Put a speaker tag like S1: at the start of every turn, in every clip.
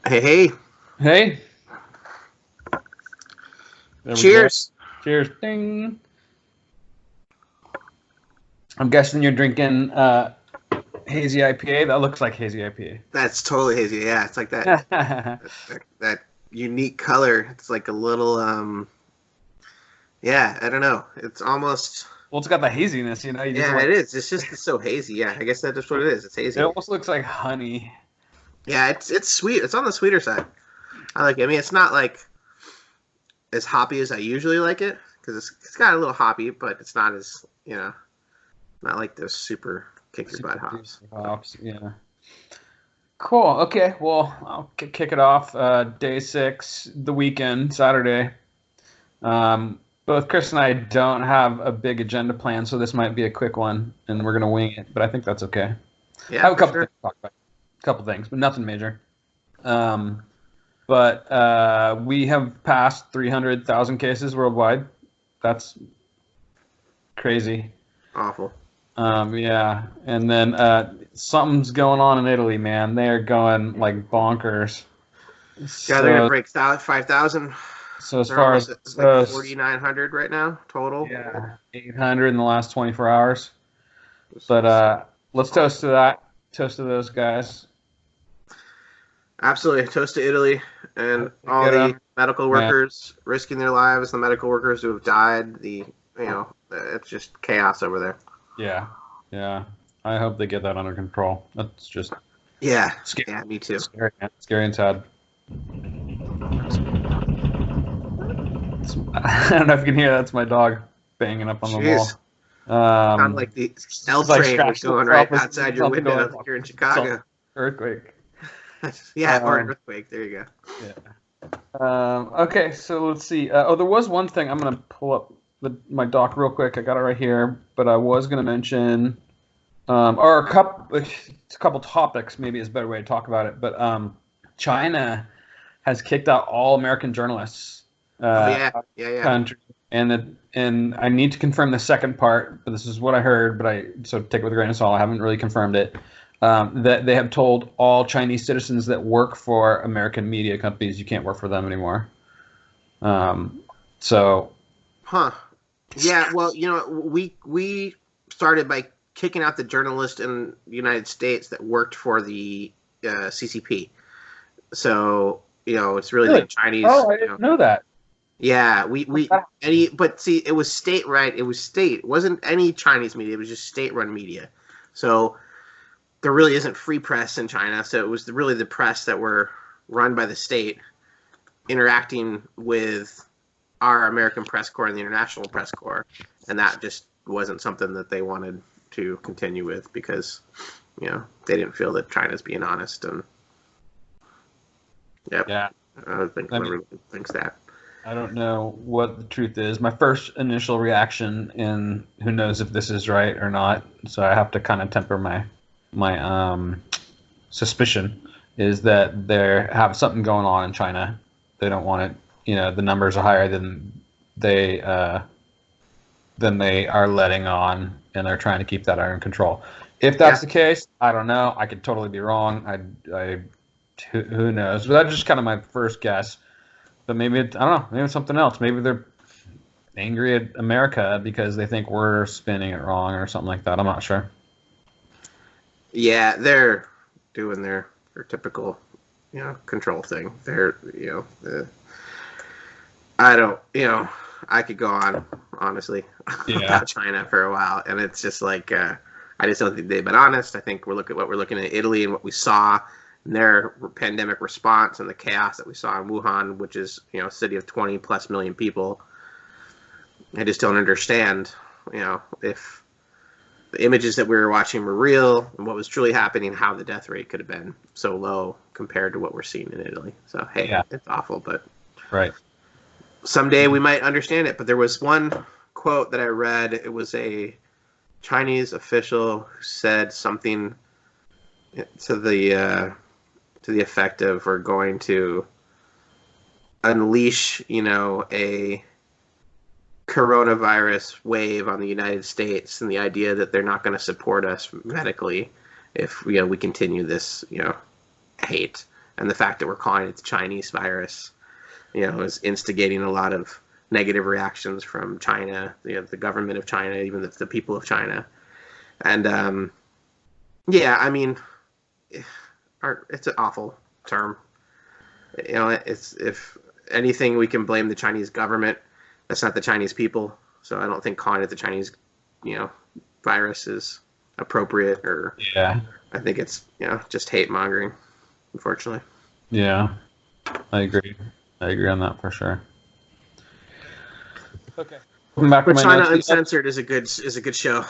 S1: Hey, hey.
S2: Hey. There
S1: Cheers.
S2: Cheers. Ding. I'm guessing you're drinking hazy IPA. That looks like hazy IPA.
S1: That's totally hazy. Yeah, it's like that unique color. It's like a little yeah, I don't know. It's almost
S2: Well, it's got the haziness, you know. You just
S1: yeah,
S2: like
S1: it is. It's just so hazy. Yeah, I guess that's just what it is. It's
S2: it
S1: hazy.
S2: almost looks like honey.
S1: Yeah, it's sweet. It's on the sweeter side. I like it. I mean, it's not like as hoppy as I usually like it because it's got a little hoppy, but it's not as, not like those super kick your butt hops.
S2: Hops, yeah. Cool. Okay. Well, I'll kick it off. Day 6, the weekend, Saturday. Both Chris and I don't have a big agenda plan, so this might be a quick one, and we're gonna wing it. But I think that's okay.
S1: Yeah,
S2: I have a couple
S1: sure.
S2: things to talk about. A couple things, but nothing major. But we have passed 300,000 cases worldwide. That's crazy.
S1: Awful.
S2: Yeah, and then something's going on in Italy, man. They are going like bonkers.
S1: Yeah, they're gonna
S2: So,
S1: break 5,000.
S2: so as
S1: They're
S2: far
S1: almost
S2: as
S1: at like 4,900 right now total.
S2: yeah, 800 in the last 24 hours.
S1: It's
S2: But let's toast to that. Toast to those guys.
S1: absolutely toast to Italy and all
S2: Get
S1: the
S2: 'em.
S1: medical
S2: Yeah,
S1: workers risking their lives. The medical workers who have died. It's just chaos over there.
S2: yeah, yeah. I hope they get that under control. That's just
S1: Yeah,
S2: scary,
S1: yeah, me too.
S2: scary, man. Scary and sad. I don't know if you can hear. That's my dog banging up on the wall.
S1: Jeez, sounded like the L
S2: It's like
S1: train was
S2: scratching
S1: going right
S2: itself or
S1: outside your
S2: something
S1: window.
S2: going
S1: Like you're in
S2: some
S1: Chicago.
S2: earthquake.
S1: Yeah, or an earthquake. There you go.
S2: Yeah. Okay, so let's see. There was one thing. I'm gonna pull up my doc real quick. I got it right here, but I was gonna mention, or a couple topics. Maybe is a better way to talk about it. But China has kicked out all American journalists.
S1: Oh yeah, yeah, yeah.
S2: Country, and I need to confirm the second part, but this is what I heard. So take it with a grain of salt. I haven't really confirmed it. That they have told all Chinese citizens that work for American media companies you can't work for them anymore. So,
S1: Huh. Yeah. Well, we started by kicking out the journalist in the United States that worked for the CCP. So it's really
S2: really?
S1: the Chinese.
S2: Oh, I didn't know that.
S1: Yeah, but see, it was state, right? It was state. It wasn't any Chinese media. It was just state-run media. So there really isn't free press in China. So it was really the press that were run by the state interacting with our American press corps and the international press corps, and that just wasn't something that they wanted to continue with because they didn't feel that China's being honest. And
S2: Yeah.
S1: I don't think everyone thinks that.
S2: I don't know what the truth is. My first initial reaction, and who knows if this is right or not, so I have to kind of temper my suspicion, is that they have something going on in China. They don't want it. The numbers are higher than they are letting on, and they're trying to keep that under control. If that's the case, I don't know. I could totally be wrong. Who knows? But that's just kind of my first guess. But maybe I don't know. Maybe it's something else. Maybe they're angry at America because they think we're spinning it wrong or something like that. I'm not sure.
S1: Yeah, they're doing their typical, control thing. I don't, I could go on honestly about China for a while, and it's just like I just don't think they've been honest. I think we're looking at Italy and what we saw in their pandemic response and the chaos that we saw in Wuhan, which is a city of 20 plus million people. I just don't understand, if the images that we were watching were real and what was truly happening, how the death rate could have been so low compared to what we're seeing in Italy. So hey, It's awful, but
S2: right.
S1: Someday we might understand it. But there was one quote that I read. It was a Chinese official who said something to the effect of, we're going to unleash, a coronavirus wave on the United States, and the idea that they're not going to support us medically if we continue this hate. and the fact that we're calling it the Chinese virus, is instigating a lot of negative reactions from China, the government of China, even the people of China. And yeah, I mean, it's an awful term. It's, if anything, we can blame the Chinese government. That's not the Chinese people. So I don't think calling it the Chinese, virus is appropriate. Or
S2: yeah,
S1: I think it's just hate mongering, unfortunately.
S2: Yeah, I agree. I agree on that for sure. Okay.
S1: But China Uncensored is a good show.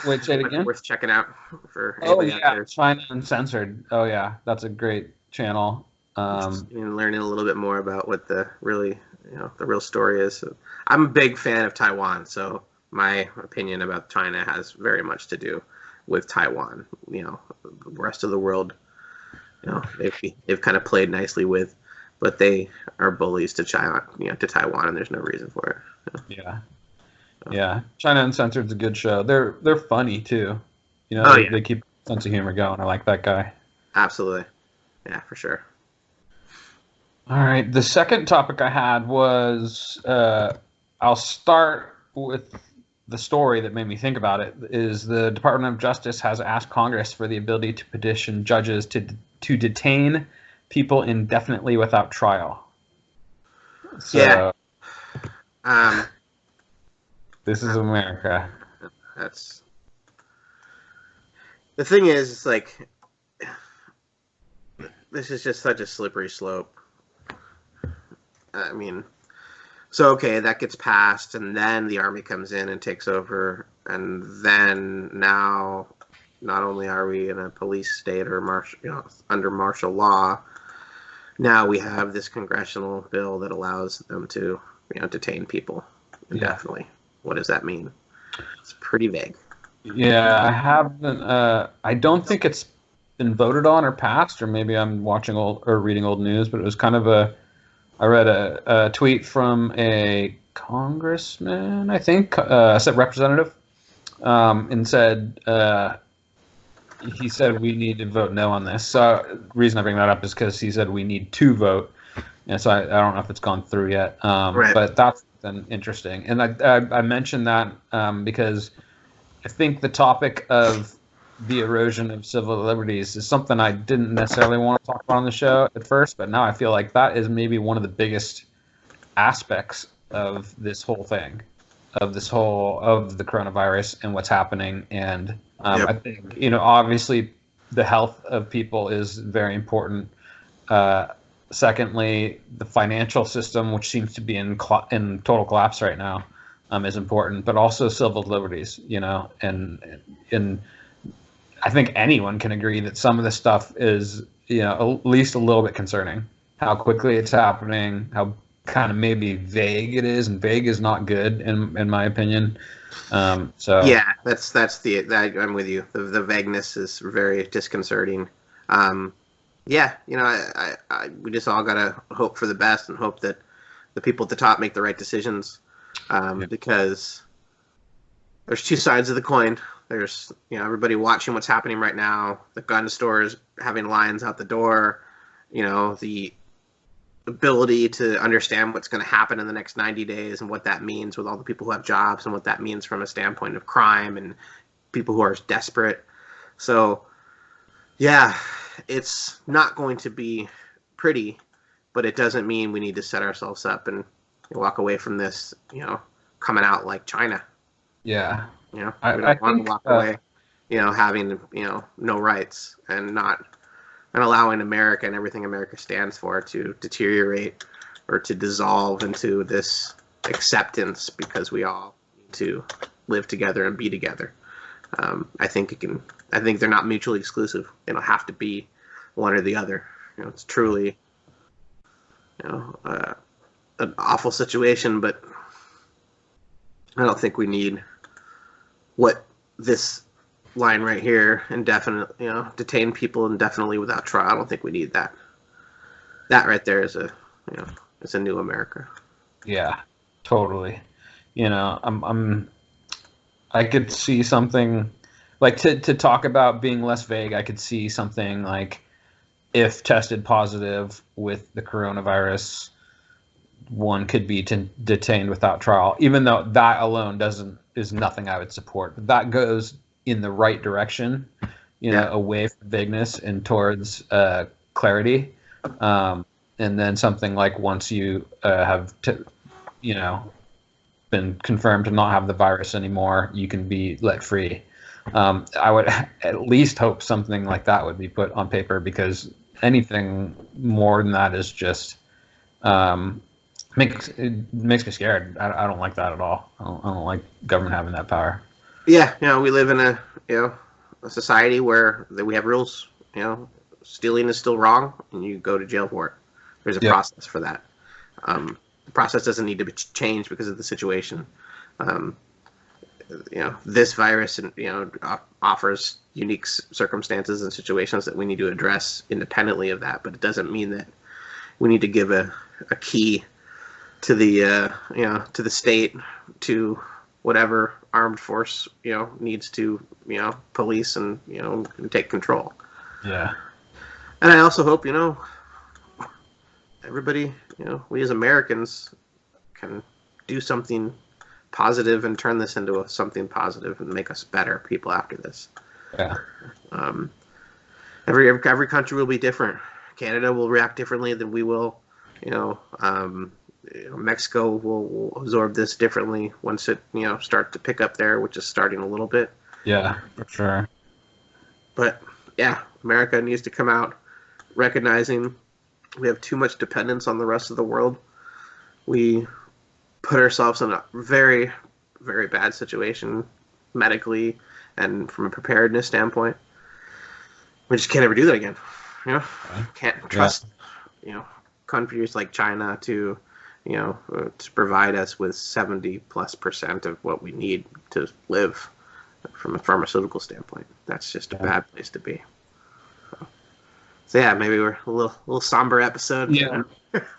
S2: Wait, say it again.
S1: Worth checking out for
S2: anybody out there. China Uncensored. Oh yeah, that's a great channel.
S1: Learning a little bit more about what the real story is. So, I'm a big fan of Taiwan, so my opinion about China has very much to do with Taiwan. The rest of the world, they've kind of played nicely with, but they are bullies to China, to Taiwan, and there's no reason for it.
S2: Yeah. Yeah, China Uncensored is a good show. They're funny too. They keep a sense of humor going. I like that guy.
S1: Absolutely. Yeah, for sure.
S2: All right. The second topic I had was I'll start with the story that made me think about it. Is the Department of Justice has asked Congress for the ability to petition judges to detain people indefinitely without trial. So,
S1: yeah.
S2: This is America.
S1: That's the thing is, it's like this is just such a slippery slope. I mean, so okay, that gets passed, and then the army comes in and takes over, and then now, not only are we in a police state or under martial law, now we have this congressional bill that allows them to detain people indefinitely. Yeah. What does that mean? It's pretty vague.
S2: Yeah, I haven't. I don't think it's been voted on or passed, or maybe I'm watching reading old news. But it was kind of I read a tweet from a congressman, I think, a representative, and said he said we need to vote no on this. So the reason I bring that up is because he said we need to vote, and so I don't know if it's gone through yet.
S1: Right.
S2: But that's interesting, and I mentioned that because I think the topic of the erosion of civil liberties is something I didn't necessarily want to talk about on the show at first, but now I feel like that is maybe one of the biggest aspects of this whole thing, of the coronavirus and what's happening. And I think obviously the health of people is very important. Secondly, the financial system, which seems to be in total collapse right now, is important, but also civil liberties, and I think anyone can agree that some of this stuff is, at least a little bit concerning. How quickly it's happening, how kind of maybe vague it is, and vague is not good in my opinion. So
S1: yeah, I'm with you. The vagueness is very disconcerting. Yeah, we just all gotta hope for the best and hope that the people at the top make the right decisions, because there's two sides of the coin. There's everybody watching what's happening right now. The gun stores having lines out the door. The ability to understand what's going to happen in the next 90 days and what that means with all the people who have jobs and what that means from a standpoint of crime and people who are desperate. So, yeah, it's not going to be pretty, but it doesn't mean we need to set ourselves up and walk away from this, coming out like China.
S2: Yeah.
S1: We don't want to walk away, having, no rights and allowing America and everything America stands for to deteriorate or to dissolve into this acceptance because we all need to live together and be together. I think they're not mutually exclusive. They don't have to be one or the other. It's truly, an awful situation, but I don't think we need what this line right here, indefinitely, detain people indefinitely without trial. I don't think we need that. That right there is it's a new America.
S2: Yeah, totally. I could see something like to talk about being less vague. I could see something like if tested positive with the coronavirus, one could be detained without trial, even though that alone is nothing I would support. But that goes in the right direction, away from vagueness and towards clarity. And then something like once you have, been confirmed to not have the virus anymore, you can be let free. I would at least hope something like that would be put on paper, because anything more than that is just makes me scared. I don't like that at all. I don't like government having that power.
S1: Yeah, we live in a society where we have rules. Stealing is still wrong, and you go to jail for it. There's a process for that. The process doesn't need to be changed because of the situation. This virus offers unique circumstances and situations that we need to address independently of that, but it doesn't mean that we need to give a key to the to the state, to whatever armed force needs to police and take control.
S2: Yeah.
S1: And I also hope everybody, we as Americans can do something positive and turn this into something positive and make us better people after this.
S2: Yeah.
S1: Every country will be different. Canada will react differently than we will. Mexico will absorb this differently once it start to pick up there, which is starting a little bit.
S2: Yeah, for sure.
S1: But yeah, America needs to come out recognizing we have too much dependence on the rest of the world. We put ourselves in a very, very bad situation medically and from a preparedness standpoint. We just can't ever do that again. Can't trust countries like China to to provide us with 70+% of what we need to live from a pharmaceutical standpoint. That's just a bad place to be. So yeah, maybe we're a little somber episode.
S2: Yeah,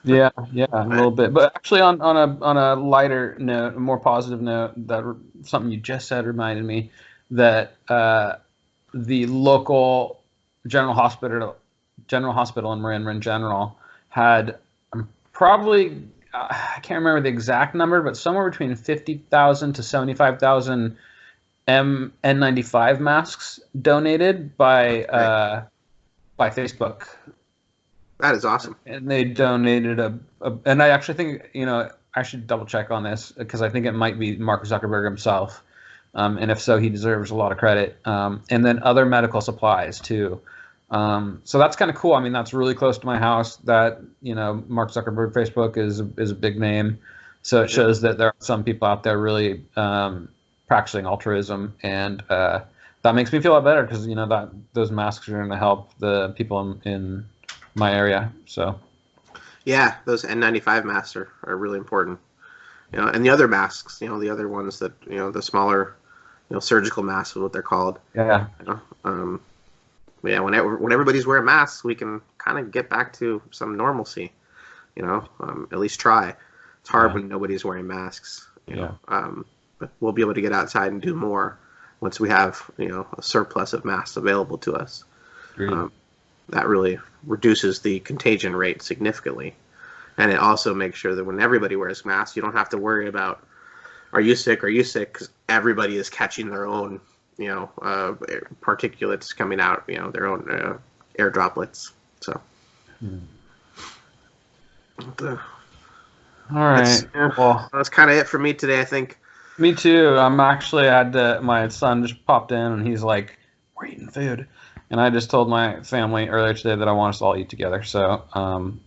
S2: yeah, a little bit. But actually, on a lighter note, a more positive note, that something you just said reminded me that the local general hospital in Marin General had probably, I can't remember the exact number, but somewhere between 50,000 to 75,000 N95 masks donated by Facebook.
S1: That is awesome.
S2: And they donated and I actually think, I should double check on this, because I think it might be Mark Zuckerberg himself. And if so, he deserves a lot of credit. And then other medical supplies too. So that's kind of cool. I mean, that's really close to my house. That Mark Zuckerberg, Facebook is a big name. So it shows that there are some people out there really practicing altruism, and that makes me feel a lot better, because that those masks are going to help the people in my area. So
S1: yeah, those N95 masks are really important. And the other masks, the other ones that the smaller surgical masks is what they're called.
S2: Yeah.
S1: Yeah, when everybody's wearing masks, we can kind of get back to some normalcy. At least try. It's hard when nobody's wearing masks. But we'll be able to get outside and do more once we have a surplus of masks available to us. That really reduces the contagion rate significantly, and it also makes sure that when everybody wears masks, you don't have to worry about are you sick, because everybody is catching their own particulates coming out, their own air droplets. So.
S2: All right.
S1: Well, that's kind of it for me today, I think.
S2: Me too. I'm actually my son just popped in and he's like, "We're eating food," and I just told my family earlier today that I want us to all eat together. So, on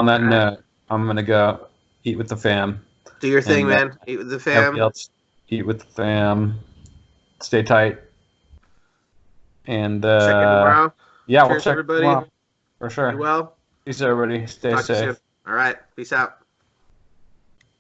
S2: that note, I'm gonna go eat with the fam.
S1: Do your thing, man. Eat with the fam.
S2: Eat with the fam. Stay tight. And
S1: check in tomorrow.
S2: Yeah,
S1: cheers,
S2: we'll check
S1: everybody.
S2: tomorrow for sure.
S1: Be well.
S2: Peace, everybody. Stay safe.
S1: All right. Peace out.